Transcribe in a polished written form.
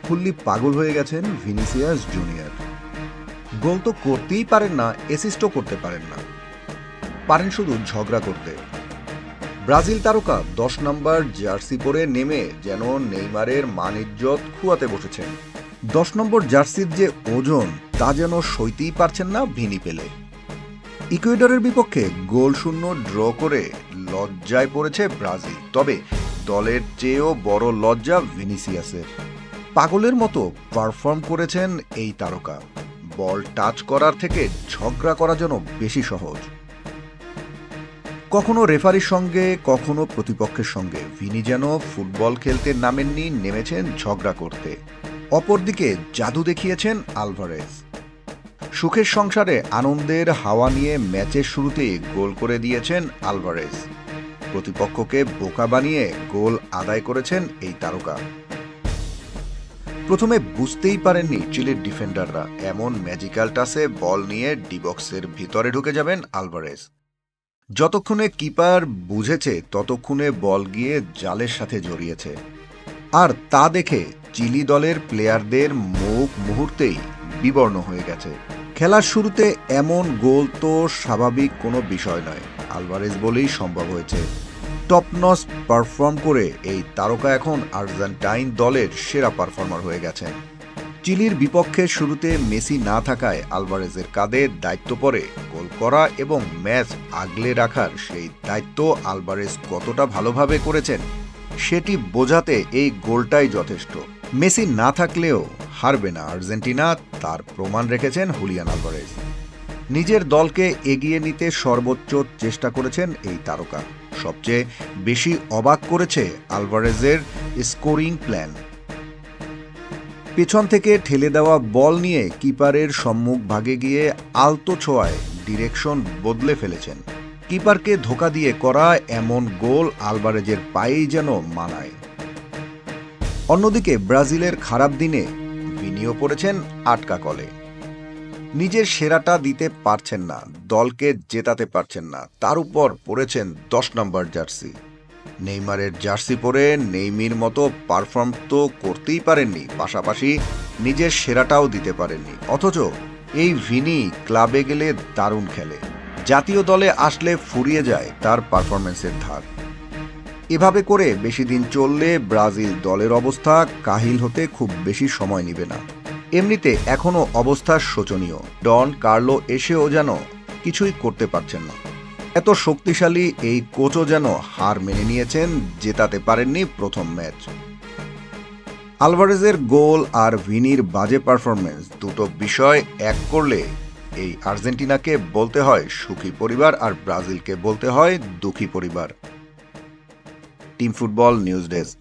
Fully পাগল হয়ে গেছেন ভিনিসিয়াস জুনিয়র। গোল তো করতেই পারেন না, অ্যাসিস্টও করতে পারেন না, পারেন শুধু ঝগড়া করতে। ব্রাজিল তারকা 10 নম্বর জার্সি পরে নেমে যেন নেইমারের মান ইজ্জত খুয়াতে বসেছেন। 10 নম্বর জার্সির যে ওজন তা যেন সইতেই পারছেন না ভিনি পেলে। ইকুয়েডরের বিপক্ষে গোল শূন্য ড্র করে লজ্জায় পড়েছে ব্রাজিল, তবে দলের চেয়েও বড় লজ্জা ভিনিসিয়াসের। পাগলের মতো পারফর্ম করেছেন এই তারকা। বল টাচ করার থেকে ঝগড়া করা যেন বেশি সহজ। কখনো রেফারির সঙ্গে, কখনো প্রতিপক্ষের সঙ্গে ভিনি যেন ফুটবল খেলতে নামেননি, নেমেছেন ঝগড়া করতে। অপরদিকে জাদু দেখিয়েছেন আলভারেজ। সুখের সংসারে আনন্দের হাওয়া নিয়ে ম্যাচের শুরুতেই গোল করে দিয়েছেন আলভারেজ। প্রতিপক্ষকে বোকা বানিয়ে গোল আদায় করেছেন এই তারকা। প্রথমে বুঝতেই পারেননি চিলির ডিফেন্ডাররা, এমন ম্যাজিক্যাল টাসে বল নিয়ে ডি বক্সের ভিতরে ঢুকে যাবেন আলভারেজ। যতক্ষণে কিপার বুঝেছে ততক্ষণে বল গিয়ে জালের সাথে জড়িয়েছে। আর তা দেখে চিলি দলের প্লেয়ারদের মুখ মুহূর্তেই বিবর্ণ হয়ে গেছে। খেলার শুরুতে এমন গোল তো স্বাভাবিক কোনো বিষয় নয়, আলভারেজ বলেই সম্ভব হয়েছে। টপনচ পারফর্ম করে এই তারকা এখন আর্জেন্টাইন দলের সেরা পারফর্মার হয়ে গেছেন। চিলির বিপক্ষে শুরুতে মেসি না থাকায় আলভারেজের কাঁধে দায়িত্ব পড়ে গোল করা এবং ম্যাচ আগলে রাখার। সেই দায়িত্ব আলভারেজ কতটা ভালোভাবে করেছেন সেটি বোঝাতে এই গোলটাই যথেষ্ট। মেসি না থাকলেও হারবে না আর্জেন্টিনা, তার প্রমাণ রেখেছেন হুলিয়ান আলভারেজ। নিজের দলকে এগিয়ে নিতে সর্বোচ্চ চেষ্টা করেছেন এই তারকা। সবচেয়ে বেশি অবাক করেছে আলভারেজের স্কোরিং প্ল্যান। পেছন থেকে ঠেলে দেওয়া বল নিয়ে কিপারের সম্মুখ ভাগে গিয়ে আলতো ছোঁয়ায় ডিরেকশন বদলে ফেলেছেন। কিপারকে ধোকা দিয়ে করা এমন গোল আলভারেজের পায়েই যেন মানায়। অন্যদিকে ব্রাজিলের খারাপ দিনে ভিনিও পড়েছেন আটকা কলে। নিজের সেরাটা দিতে পারছেন না, দলকে জেতাতে পারছেন না, তার উপর পড়েছেন 10 নম্বর জার্সি। নেইমারের জার্সি পরে নেইমির মতো পারফর্ম তো করতেই পারেননি, পাশাপাশি নিজের সেরাটাও দিতে পারেননি। অথচ এই ভিনি ক্লাবে গেলে দারুণ খেলে, জাতীয় দলে আসলে ফুরিয়ে যায় তার পারফরমেন্সের ধার। এভাবে করে বেশি দিন চললে ব্রাজিল দলের অবস্থা কাহিল হতে খুব বেশি সময় নেবে না। এমনিতে এখনও অবস্থা শোচনীয়, ডন কার্লো এসেও যেন কিছুই করতে পারছেন না। এত শক্তিশালী এই কোচও যেন হার মেনে নিয়েছেন, জেতাতে পারেননি প্রথম ম্যাচ। আলভারেজের গোল আর ভিনির বাজে পারফরমেন্স দুটো বিষয় এক করলে এই আর্জেন্টিনাকে বলতে হয় সুখী পরিবার, আর ব্রাজিলকে বলতে হয় দুঃখী পরিবার। Team football news desk.